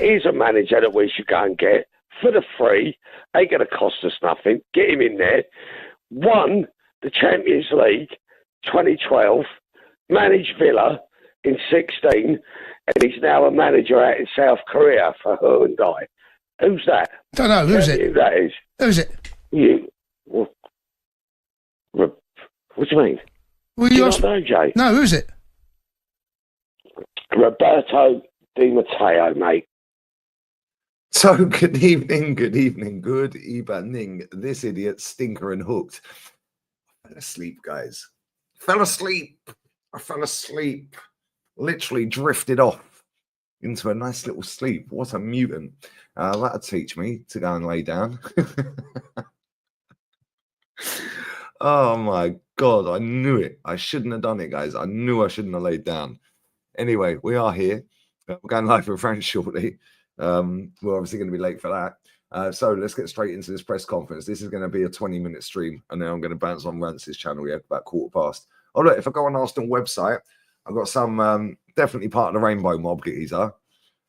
here's a manager that we should go and get for the free. Ain't going to cost us nothing. Get him in there. Won the Champions League 2012, managed Villa in 16, and he's now a manager out in South Korea for Hyundai. Who's that? Don't know. Who's it? Who that is? Who's it? You. What do you mean? Well, do you not know, Jay? No, who's it? Roberto Di Matteo, mate. So, good evening. This idiot, stinker and hooked. I fell asleep, guys. I fell asleep. Literally drifted off into a nice little sleep. What a mutant. That'll teach me to go and lay down. Oh, my God. I knew it. I shouldn't have done it, guys. I knew I shouldn't have laid down. Anyway, we are here. We're going live with French shortly. We're obviously going to be late for that. So let's get straight into this press conference. This is going to be a 20-minute stream, and then I'm going to bounce on Rance's channel about 15:15. Oh, look, if I go on Arsenal website, I've got some definitely part of the Rainbow Mob geezer.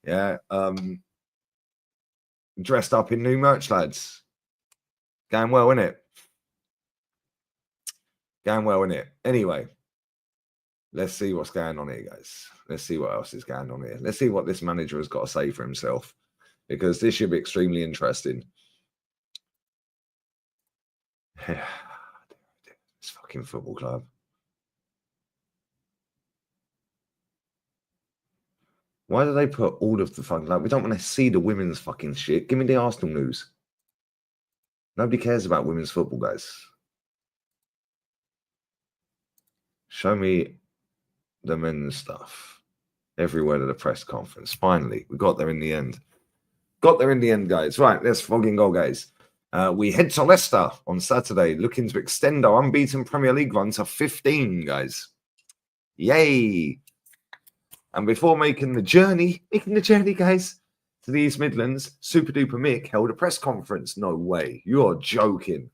Yeah. Dressed up in new merch, lads. Going well, innit? Going well, innit? Anyway, let's see what's going on here, guys. Let's see what else is going on here. Let's see what this manager has got to say for himself, because this should be extremely interesting. This fucking football club. Why do they put all of the fucking... Like, we don't want to see the women's fucking shit. Give me the Arsenal news. Nobody cares about women's football, guys. Show me the men's stuff. Everywhere to the press conference. Finally, we got there in the end. Guys. Right, let's fucking go, guys. We head to Leicester on Saturday, looking to extend our unbeaten Premier League run to 15, guys. Yay! And before making the journey, guys, to the East Midlands, Super Duper Mick held a press conference. No way. You're joking.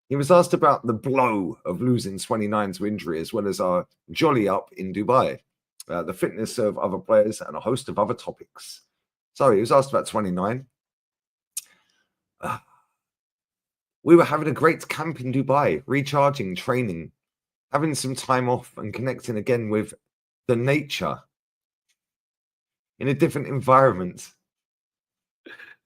He was asked about the blow of losing 29 to injury, as well as our jolly up in Dubai, the fitness of other players, and a host of other topics. So he was asked about 29. We were having a great camp in Dubai, recharging, training, having some time off and connecting again with the nature in a different environment.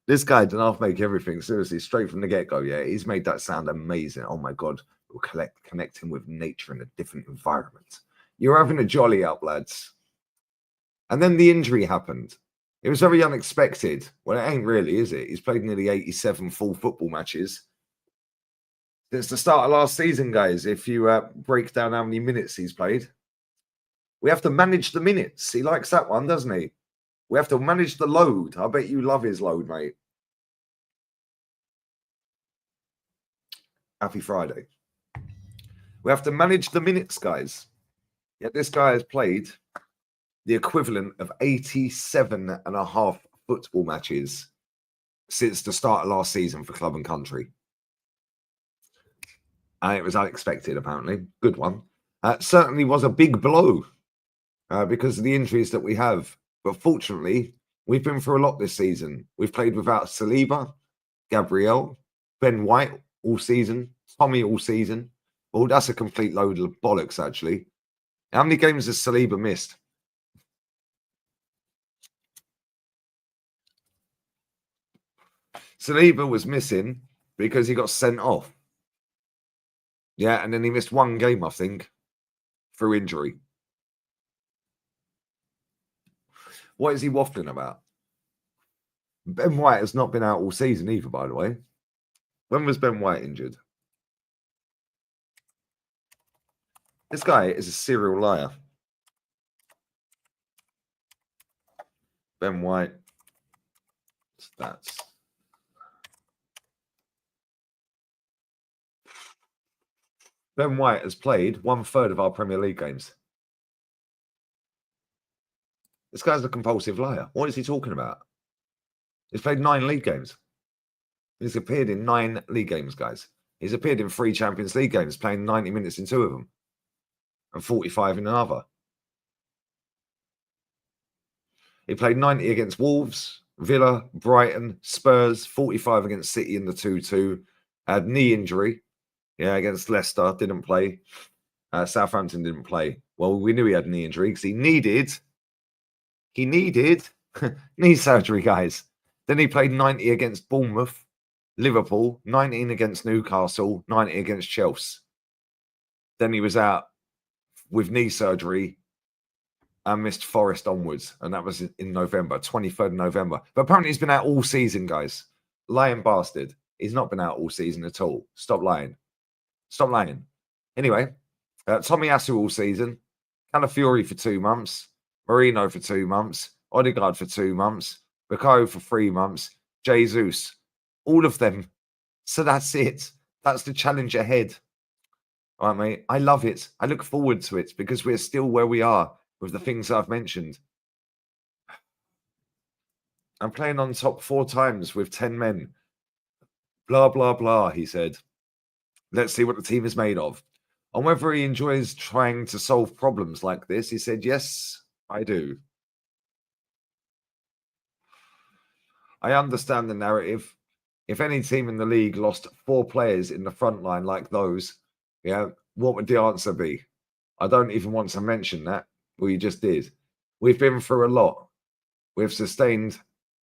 This guy did not make everything, seriously, straight from the get-go, yeah. He's made that sound amazing. Oh, my God. We'll connect him with nature in a different environment. You're having a jolly up, lads. And then the injury happened. It was very unexpected. Well, it ain't really, is it? He's played nearly 87 full football matches since the start of last season, guys. If you break down how many minutes he's played. We have to manage the minutes. He likes that one, doesn't he? We have to manage the load. I bet you love his load, mate. Happy Friday. We have to manage the minutes, guys. Yet this guy has played the equivalent of 87 and a half football matches since the start of last season for club and country. And it was unexpected, apparently. Good one. Certainly was a big blow because of the injuries that we have. But fortunately, we've been through a lot this season. We've played without Saliba, Gabriel, Ben White all season, Tommy all season. Oh, that's a complete load of bollocks, actually. How many games has Saliba missed? Saliba was missing because he got sent off. Yeah, and then he missed one game, I think, through injury. What is he waffling about? Ben White has not been out all season either, by the way. When was Ben White injured? This guy is a serial liar. Ben White stats. Ben White has played 1/3 of our Premier League games. This guy's a compulsive liar. What is he talking about? He's played 9 league games. He's appeared in 9 league games, guys. He's appeared in 3 Champions League games, playing 90 minutes in 2 of them and 45 in another. He played 90 against Wolves, Villa, Brighton, Spurs, 45 against City in the 2-2. Had knee injury. Yeah, against Leicester, didn't play. Southampton didn't play. Well, we knew he had knee injury because he needed knee surgery, guys. Then he played 90 against Bournemouth, Liverpool, 19 against Newcastle, 90 against Chelsea. Then he was out with knee surgery and missed Forest onwards. And that was in November, 23rd of November. But apparently he's been out all season, guys. Lying bastard. He's not been out all season at all. Stop lying. Stop lying. Anyway, Tommy Asu all season. Calafiori for 2 months. Marino for 2 months. Odegaard for 2 months. Bukayo for 3 months. Jesus. All of them. So that's it. That's the challenge ahead. All right, mate. I love it. I look forward to it because we're still where we are with the things I've mentioned. I'm playing on top 4 times with 10 men. Blah, blah, blah, he said. Let's see what the team is made of. On whether he enjoys trying to solve problems like this, he said, yes, I do. I understand the narrative. If any team in the league lost 4 players in the front line like those, yeah, what would the answer be? I don't even want to mention that. Well, you just did. We've been through a lot. We've sustained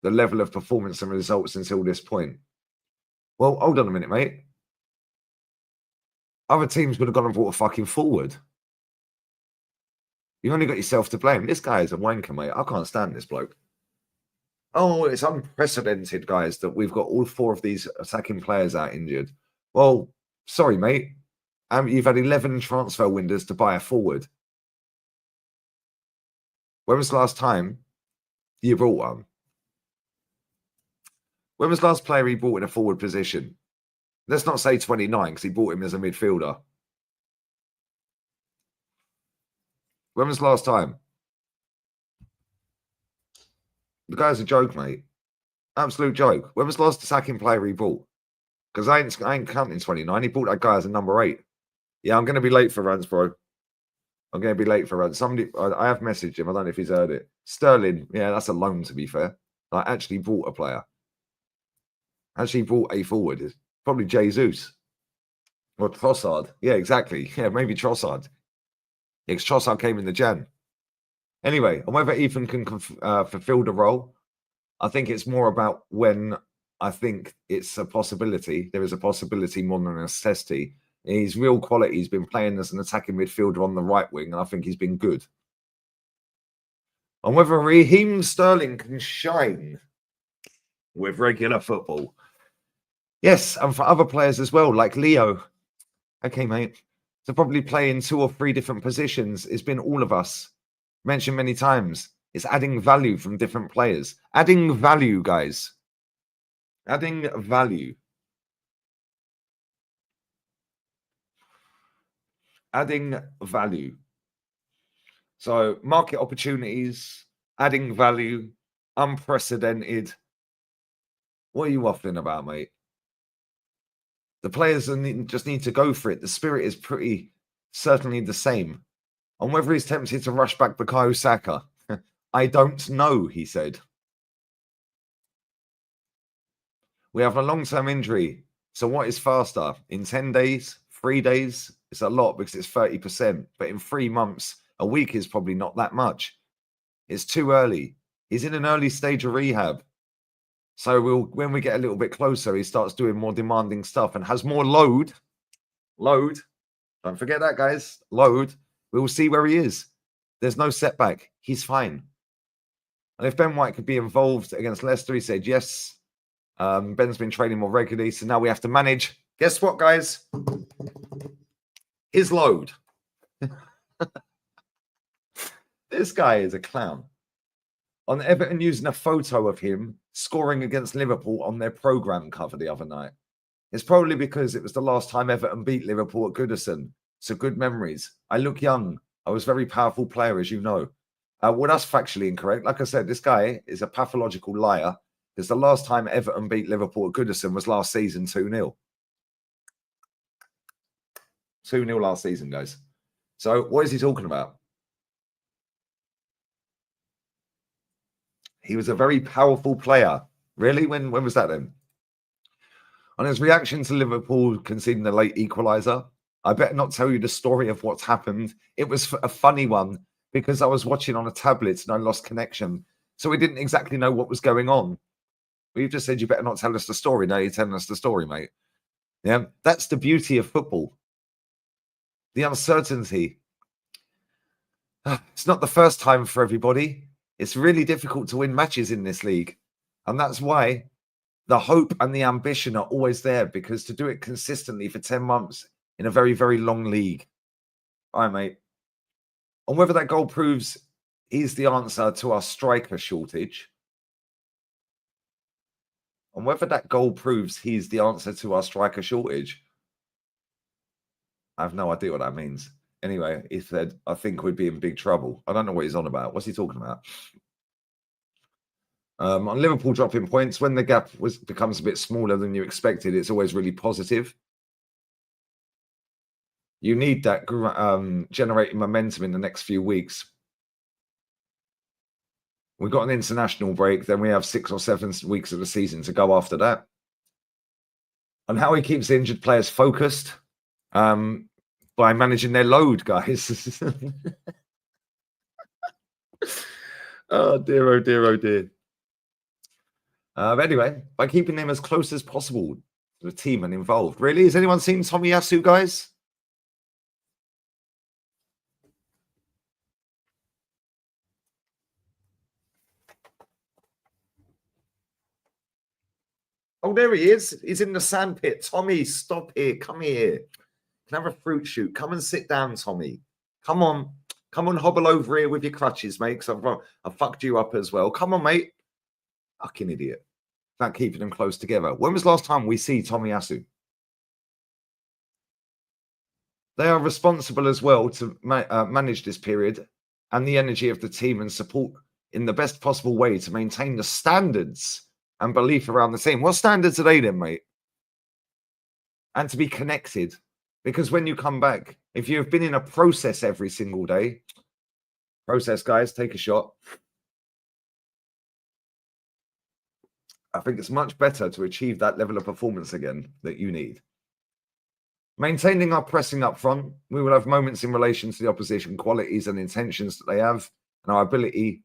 the level of performance and results until this point. Well, hold on a minute, mate. Other teams would have gone and brought a fucking forward. You've only got yourself to blame. This guy is a wanker, mate. I can't stand this bloke. Oh, it's unprecedented, guys, that we've got all 4 of these attacking players out injured. Well, sorry, mate. You've had 11 transfer windows to buy a forward. When was the last time you bought one? When was the last player he bought in a forward position? Let's not say 29 because he bought him as a midfielder. When was the last time? The guy's a joke, mate. Absolute joke. When was the last attacking player he bought? Because I ain't counting 29. He bought that guy as a number 8. Yeah, I'm going to be late for runs, bro. I'm going to be late for runs. Somebody, I have messaged him. I don't know if he's heard it. Sterling, yeah, that's a loan, to be fair. I actually bought a player. Actually bought a forward. It's probably Jesus. Or Trossard. Yeah, exactly. Yeah, maybe Trossard. Because Trossard came in the Jan. Anyway, on whether Ethan can fulfill the role, I think it's more about when I think it's a possibility. There is a possibility more than a necessity. His real quality, he's been playing as an attacking midfielder on the right wing, and I think he's been good. On whether Raheem Sterling can shine with regular football. Yes, and for other players as well, like Leo. Okay, mate. To probably play in 2 or 3 different positions, it's been all of us. Mentioned many times. It's adding value from different players. Adding value, guys. Adding value. Adding value. So, market opportunities, adding value, unprecedented. What are you waffling about, mate? The players just need to go for it. The spirit is pretty certainly the same. On whether he's tempted to rush back Bukayo Saka, I don't know, he said. We have a long-term injury. So what is faster? In 10 days, 3 days? It's a lot because it's 30%. But in 3 months, a week is probably not that much. It's too early. He's in an early stage of rehab. So when we get a little bit closer, he starts doing more demanding stuff and has more load. Load. Don't forget that, guys. Load. We will see where he is. There's no setback. He's fine. And if Ben White could be involved against Leicester, he said yes. Ben's been training more regularly, so now we have to manage. Guess what, guys? His load. This guy is a clown. On Everton using a photo of him scoring against Liverpool on their programme cover the other night. It's probably because it was the last time Everton beat Liverpool at Goodison. So good memories. I look young. I was a very powerful player, as you know. Well, that's factually incorrect. Like I said, this guy is a pathological liar because the last time Everton beat Liverpool at Goodison was last season 2-0. 2-0 last season, guys. So what is he talking about? He was a very powerful player. Really? When was that then? On his reaction to Liverpool conceding the late equaliser, I better not tell you the story of what's happened. It was a funny one because I was watching on a tablet and I lost connection. So we didn't exactly know what was going on. We've just said you better not tell us the story. Now you're telling us the story, mate. Yeah, that's the beauty of football. The uncertainty. It's not the first time for everybody. It's really difficult to win matches in this league. And that's why the hope and the ambition are always there, because to do it consistently for 10 months in a very, very long league. All right, mate. And whether that goal proves he's the answer to our striker shortage, and whether that goal proves he's the answer to our striker shortage, I have no idea what that means. Anyway, he said, I think we'd be in big trouble. I don't know what he's on about. What's he talking about? On Liverpool dropping points, when the gap becomes a bit smaller than you expected, it's always really positive. You need that generating momentum in the next few weeks. We've got an international break, then we have 6 or 7 weeks of the season to go after that. And how he keeps the injured players focused by managing their load, guys. Oh dear, oh dear, oh dear. Anyway, by keeping them as close as possible to the team and involved. Really? Has anyone seen Tomiyasu, guys? Oh, there he is. He's in the sandpit. Tommy, stop here. Come here. Can I have a fruit shoot? Come and sit down, Tommy. Come on. Come on, hobble over here with your crutches, mate, because I've fucked you up as well. Come on, mate. Fucking idiot. Not keeping them close together. When was the last time we see Tomiyasu? They are responsible as well to manage this period and the energy of the team and support in the best possible way to maintain the standards and belief around the team. What standards are they then, mate? And to be connected. Because when you come back, if you've been in a process every single day, process, guys, take a shot. I think it's much better to achieve that level of performance again that you need. Maintaining our pressing up front, we will have moments in relation to the opposition qualities and intentions that they have, and our ability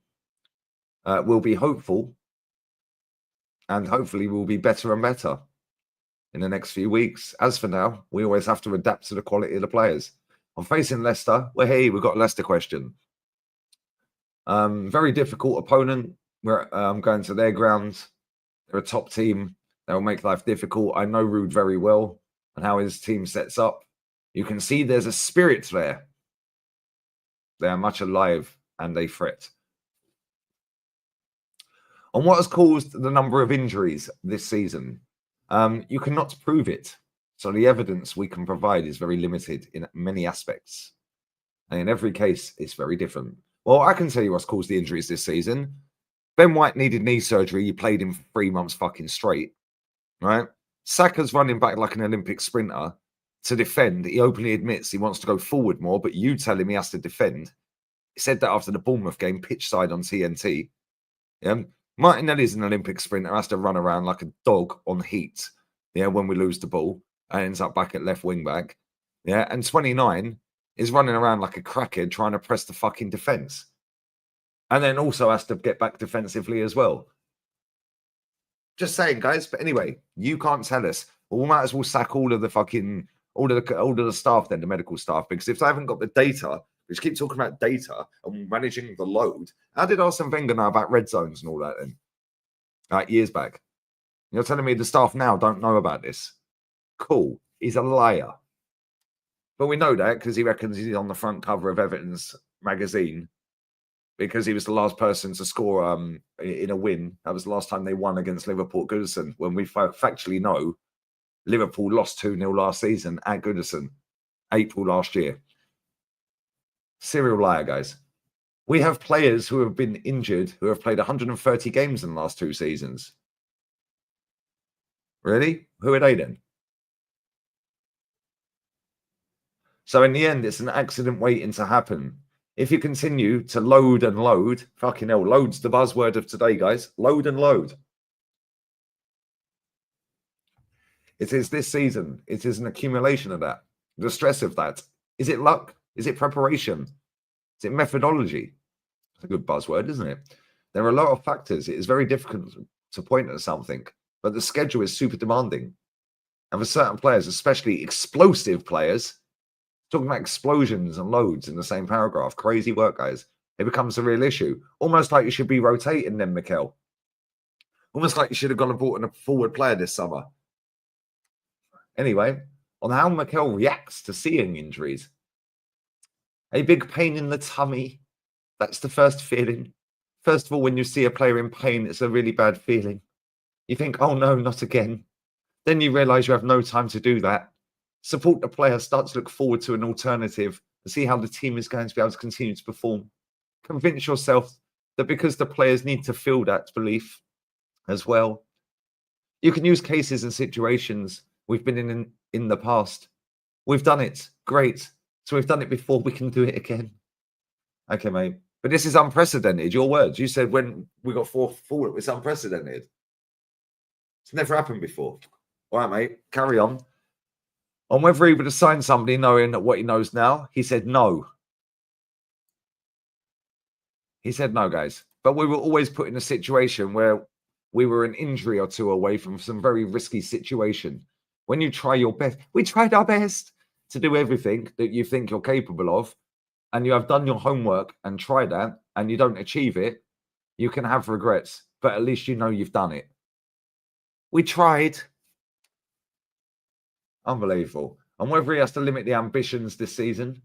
will be hopeful, and hopefully we'll be better and better in the next few weeks. As for now, we always have to adapt to the quality of the players. On facing Leicester, well, hey, we've got a Leicester question. Very difficult opponent. We're going to their ground. They're a top team. They'll make life difficult. I know Rude very well and how his team sets up. You can see there's a spirit there. They are much alive and they fret. On what has caused the number of injuries this season, you cannot prove it. So the evidence we can provide is very limited in many aspects. And in every case, it's very different. Well, I can tell you what's caused the injuries this season. Ben White needed knee surgery. He played him for 3 months fucking straight, right? Saka's running back like an Olympic sprinter to defend. He openly admits he wants to go forward more, but you tell him he has to defend. He said that after the Bournemouth game, pitch side on TNT. Yeah. Martinelli's an Olympic sprinter, has to run around like a dog on heat. Yeah, when we lose the ball, and ends up back at left wing back. Yeah, and 29 is running around like a crackhead trying to press the fucking defense. And then also has to get back defensively as well. Just saying, guys. But anyway, you can't tell us. Well, we might as well sack all of the staff then, the medical staff, because if they haven't got the data, we just keep talking about data and managing the load. How did Arsene Wenger know about red zones and all that then? Like years back. You're telling me the staff now don't know about this? Cool. He's a liar. But we know that because he reckons he's on the front cover of Everton's magazine because he was the last person to score in a win. That was the last time they won against Liverpool at Goodison, when we factually know Liverpool lost 2-0 last season at Goodison, April last year. Serial liar, guys. We have players who have been injured who have played 130 games in the last 2 seasons. Really? Who are they then? So in the end, it's an accident waiting to happen. if you continue to load and load, fucking hell, load's the buzzword of today, guys. Load and load. It is this season. It is an accumulation of that. The stress of that. Is it luck? Is it preparation? Is it methodology? It's a good buzzword, isn't it? There are a lot of factors. It is very difficult to point at something, but the schedule is super demanding. And for certain players, especially explosive players, talking about explosions and loads in the same paragraph, crazy work, guys. It becomes a real issue. Almost like you should be rotating them, Mikel. Almost like you should have gone and bought a forward player this summer. Anyway, on how Mikel reacts to seeing injuries. A big pain in the tummy. That's the first feeling. First of all, when you see a player in pain, it's a really bad feeling. You think, oh no, not again. Then you realise you have no time to do that. Support the player, start to look forward to an alternative and see how the team is going to be able to continue to perform. Convince yourself that because the players need to feel that belief as well. You can use cases and situations we've been in the past. We've done it. Great. So we've done it before. We can do it again. Okay, mate. But this is unprecedented. Your words. You said when we got forward, it's unprecedented. It's never happened before. All right, mate. Carry on. On whether he would have signed somebody knowing what he knows now, he said no. He said no, guys. But we were always put in a situation where we were an injury or two away from some very risky situation. When you try your best, we tried our best to do everything that you think you're capable of, and you have done your homework and tried that, and you don't achieve it, you can have regrets, but at least you know you've done it. We tried. Unbelievable. And whether he has to limit the ambitions this season,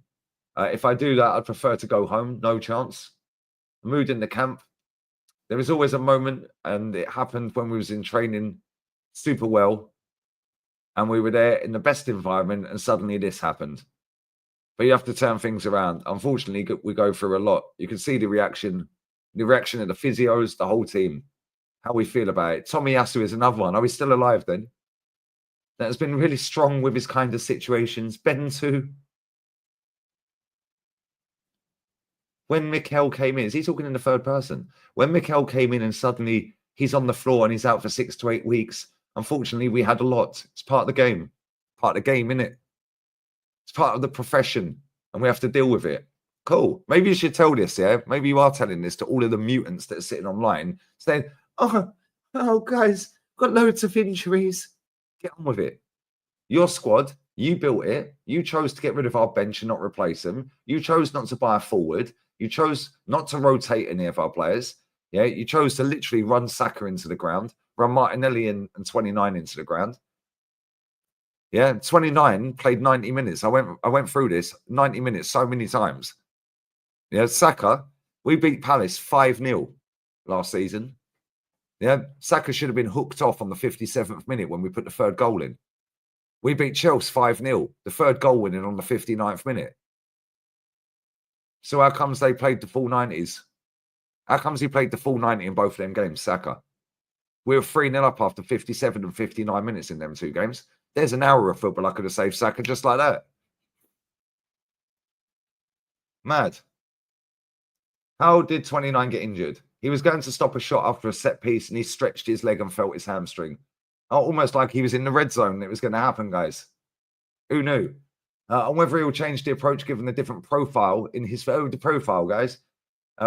if I do that, I'd prefer to go home. No chance. Mood in the camp. There is always a moment, and it happened when we was in training super well, and we were there in the best environment, and suddenly this happened. But you have to turn things around. Unfortunately, we go through a lot. You can see the reaction of the physios, the whole team, how we feel about it. Tommy Yasu is another one. Are we still alive then? That has been really strong with his kind of situations. Ben too. When Mikel came in, is he talking in the third person? When Mikel came in and suddenly he's on the floor and he's out for 6 to 8 weeks, unfortunately, we had a lot. It's part of the game. Part of the game, innit? It's part of the profession, and we have to deal with it. Cool. Maybe you should tell this, yeah? Maybe you are telling this to all of the mutants that are sitting online, saying, oh, guys, got loads of injuries. Get on with it. Your squad, you built it. You chose to get rid of our bench and not replace them. You chose not to buy a forward. You chose not to rotate any of our players. Yeah, you chose to literally run Saka into the ground, run Martinelli and 29 into the ground. Yeah, 29 played 90 minutes. I went through this 90 minutes so many times. Yeah, Saka, we beat Palace 5-0 last season. Yeah, Saka should have been hooked off on the 57th minute when we put the third goal in. We beat Chelsea 5-0, the third goal winning on the 59th minute. So how comes they played the full 90s? How comes he played the full 90 in both of them games, Saka? We were 3-0 up after 57 and 59 minutes in them two games. There's an hour of football I could have saved Saka just like that. Mad. How did 29 get injured? He was going to stop a shot after a set piece and he stretched his leg and felt his hamstring. Almost like he was in the red zone. It was going to happen, guys. Who knew? And whether he'll change the approach given the different profile in his profile, guys.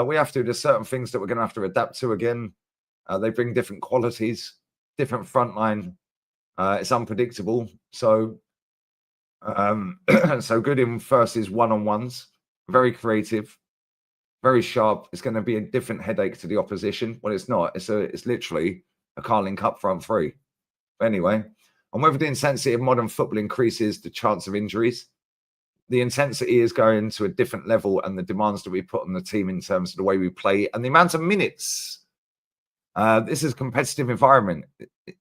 We have to. There's certain things that we're going to have to adapt to again. They bring different qualities, different front line. It's unpredictable. So, so good in versus one-on-ones. Very creative, very sharp. It's going to be a different headache to the opposition. Well, it's not. It's literally a Carling Cup front three. But anyway, and whether the intensity of modern football increases the chance of injuries, the intensity is going to a different level, and the demands that we put on the team in terms of the way we play and the amount of minutes. This is a competitive environment,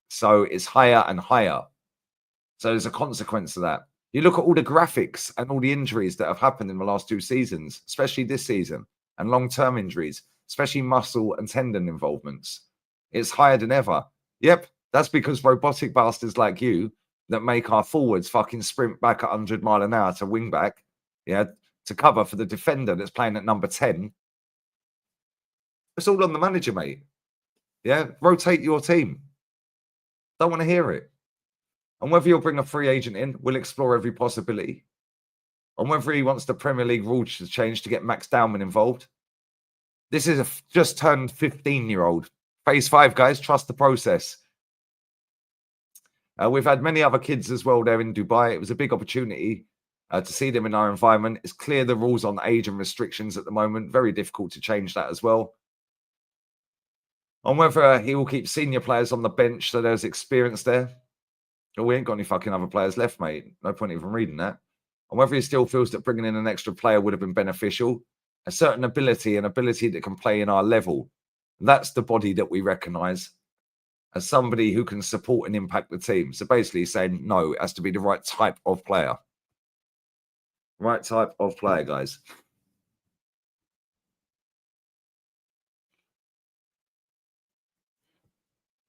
so it's higher and higher. So there's a consequence to that. You look at all the graphics and all the injuries that have happened in the last 2 seasons, especially this season, and long-term injuries, especially muscle and tendon involvements. It's higher than ever. Yep, that's because robotic bastards like you that make our forwards fucking sprint back at 100 mile an hour to wing back, yeah, to cover for the defender that's playing at number 10. It's all on the manager, mate. Yeah, rotate your team. Don't want to hear it. And whether you'll bring a free agent in, we'll explore every possibility. And whether he wants the Premier League rules to change to get Max Dowman involved. This is a just turned 15-year-old. Phase 5, guys. Trust the process. We've had many other kids as well there in Dubai. It was a big opportunity to see them in our environment. It's clear the rules on age and restrictions at the moment. Very difficult to change that as well. On whether he will keep senior players on the bench so there's experience there. Well, we ain't got any fucking other players left, mate. No point even reading that. On whether he still feels that bringing in an extra player would have been beneficial. A certain ability, an ability that can play in our level. That's the body that we recognise as somebody who can support and impact the team. So basically saying, no, it has to be the right type of player. Right type of player, guys.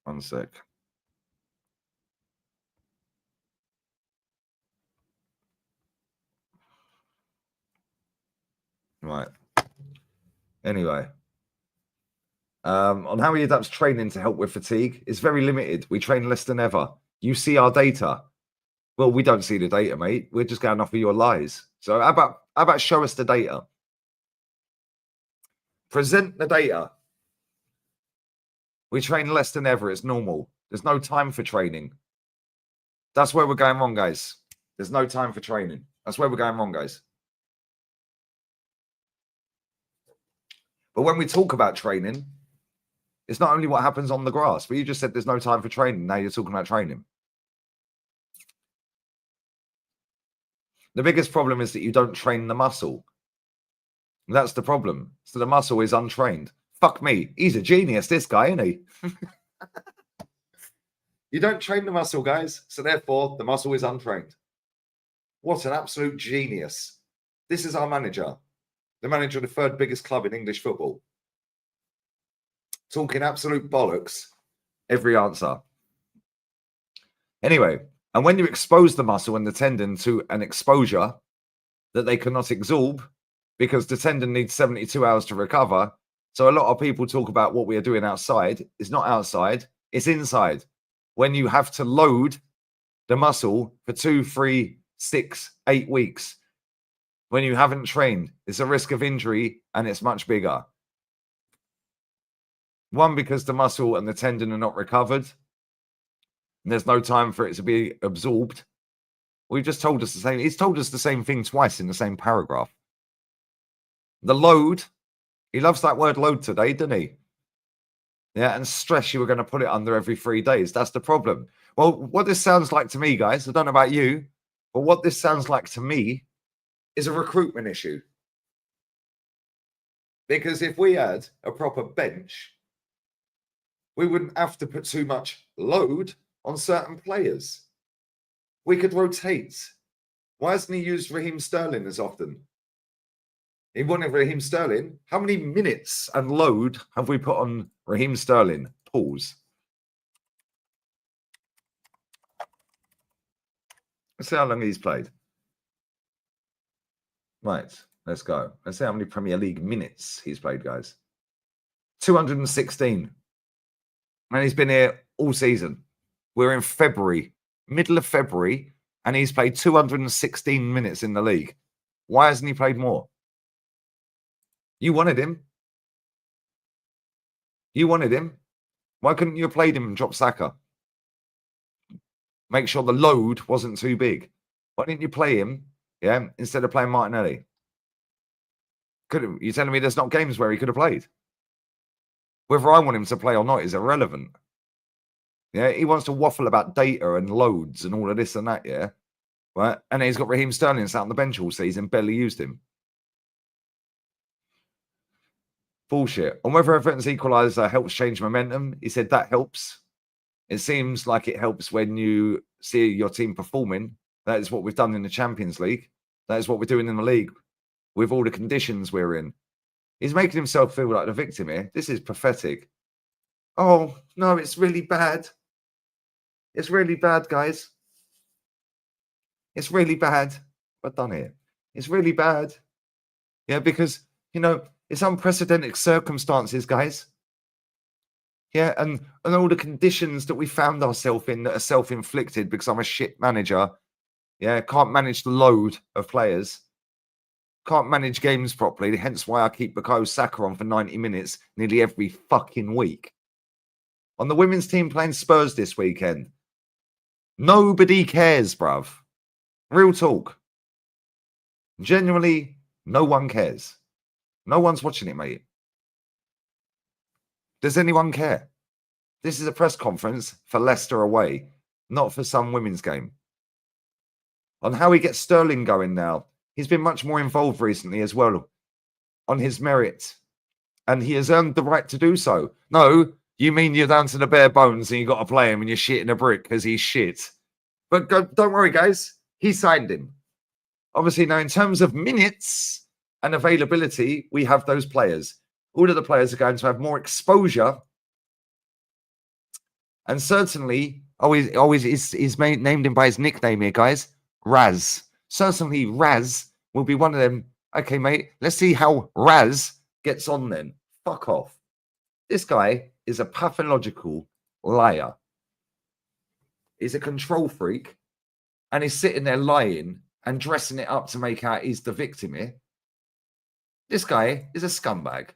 One sec. Right. Anyway. On how he adapts training to help with fatigue, it's very limited. We train less than ever. You see our data. Well, we don't see the data, mate. We're just going off of your lies. So how about show us the data? Present the data. We train less than ever. It's normal. There's no time for training. That's where we're going wrong, guys. There's no time for training. That's where we're going wrong, guys. But when we talk about training, it's not only what happens on the grass, but you just said there's no time for training. Now you're talking about training. The biggest problem is that you don't train the muscle. That's the problem. So the muscle is untrained. Fuck me. He's a genius, this guy, isn't he? You don't train the muscle, guys. So therefore, the muscle is untrained. What an absolute genius. This is our manager. The manager of the third biggest club in English football. Talking absolute bollocks. Every answer. Anyway, and when you expose the muscle and the tendon to an exposure that they cannot absorb, because the tendon needs 72 hours to recover. So a lot of people talk about what we are doing outside. It's not outside, it's inside. When you have to load the muscle for 2, 3, 6, 8 weeks, when you haven't trained, it's a risk of injury and it's much bigger. One, because the muscle and the tendon are not recovered. And there's no time for it to be absorbed. We've just told us the same. He's told us the same thing twice in the same paragraph. The load, he loves that word load today, doesn't he? Yeah, and stress you were going to put it under every 3 days. That's the problem. Well, what this sounds like to me, guys, I don't know about you, but what this sounds like to me is a recruitment issue. Because if we had a proper bench, we wouldn't have to put too much load on certain players. We could rotate. Why hasn't he used Raheem Sterling as often? He wanted Raheem Sterling. How many minutes and load have we put on Raheem Sterling? Pause. Let's see how long he's played. Right, let's go. Let's see how many Premier League minutes he's played, guys. 216. And he's been here all season. We're in February, middle of February, and he's played 216 minutes in the league. Why hasn't he played more? You wanted him. You wanted him. Why couldn't you have played him and dropped Saka? Make sure the load wasn't too big. Why didn't you play him, yeah, instead of playing Martinelli? You're telling me there's not games where he could have played? Whether I want him to play or not is irrelevant. Yeah, he wants to waffle about data and loads and all of this and that, yeah? Right? And he's got Raheem Sterling sat on the bench all season, barely used him. Bullshit. On whether Everton's equaliser helps change momentum, he said that helps. It seems like it helps when you see your team performing. That is what we've done in the Champions League. That is what we're doing in the league with all the conditions we're in. He's making himself feel like the victim here. This is pathetic. Oh, no, it's really bad. It's really bad, guys. It's really bad. What done here? It's really bad. Yeah, because, you know, it's unprecedented circumstances, guys. Yeah, and all the conditions that we found ourselves in that are self-inflicted because I'm a shit manager. Yeah, can't manage the load of players. Can't manage games properly, hence why I keep Bukayo Saka on for 90 minutes nearly every fucking week. On the women's team playing Spurs this weekend, nobody cares, bruv. Real talk. Genuinely, no one cares. No one's watching it, mate. Does anyone care? This is a press conference for Leicester away, not for some women's game. On how he gets Sterling going now, he's been much more involved recently as well on his merit, and he has earned the right to do so. No, you mean you're down to the bare bones and you got to play him and you're shitting a brick because he's shit. But don't worry, guys. He signed him. Obviously, now in terms of minutes and availability, we have those players. All of the players are going to have more exposure. And certainly, he's named him by his nickname here, guys. Raz. Certainly, Raz will be one of them. Okay, mate, let's see how Raz gets on then. Fuck off. This guy is a pathological liar. He's a control freak. And he's sitting there lying and dressing it up to make out he's the victim here. This guy is a scumbag.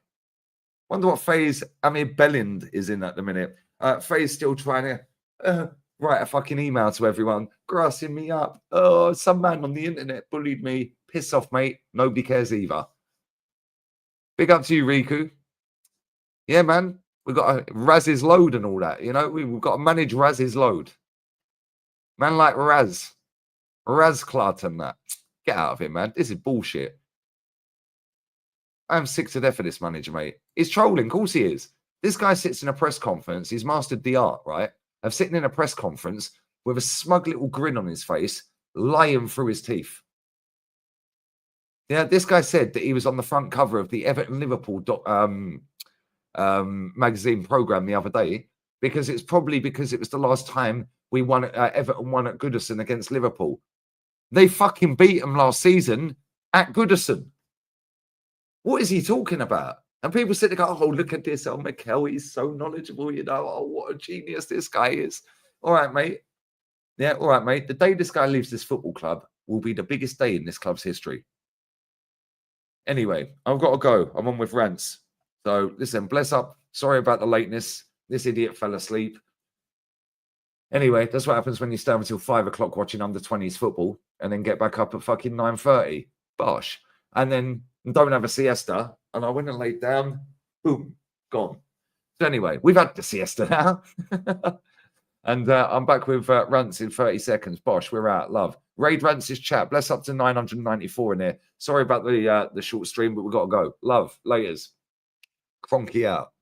Wonder what phase Amir Bellind is in at the minute. Faye's still trying to write a fucking email to everyone, grassing me up. Oh, some man on the internet bullied me. Piss off, mate. Nobody cares either. Big up to you, Riku. Yeah, man. We've got to Raz's load and all that. You know, we've got to manage Raz's load. Man like Raz Clut and that. Get out of it, man. This is bullshit. I'm sick to death of this manager, mate. He's trolling. Of course he is. This guy sits in a press conference. He's mastered the art, right, of sitting in a press conference with a smug little grin on his face, lying through his teeth. Yeah, this guy said that he was on the front cover of the Everton-Liverpool magazine program the other day because it was the last time we won. Everton won at Goodison against Liverpool. They fucking beat them last season at Goodison. What is he talking about? And people sit there, oh, look at this. Oh, Mikel, he's so knowledgeable. You know, oh, what a genius this guy is. All right, mate. Yeah, all right, mate. The day this guy leaves this football club will be the biggest day in this club's history. Anyway, I've got to go. I'm on with rants. So, listen, bless up. Sorry about the lateness. This idiot fell asleep. Anyway, that's what happens when you stay until 5 o'clock watching under-20s football and then get back up at fucking 9:30. Bosh. And then don't have a siesta. And I went and laid down. Boom. Gone. So anyway, we've had the siesta now. And I'm back with rants in 30 seconds. Bosh, we're out. Love. Raid Rants is chat. Bless up to 994 in here. Sorry about the short stream, but we've got to go. Love. Laters. Cronky out.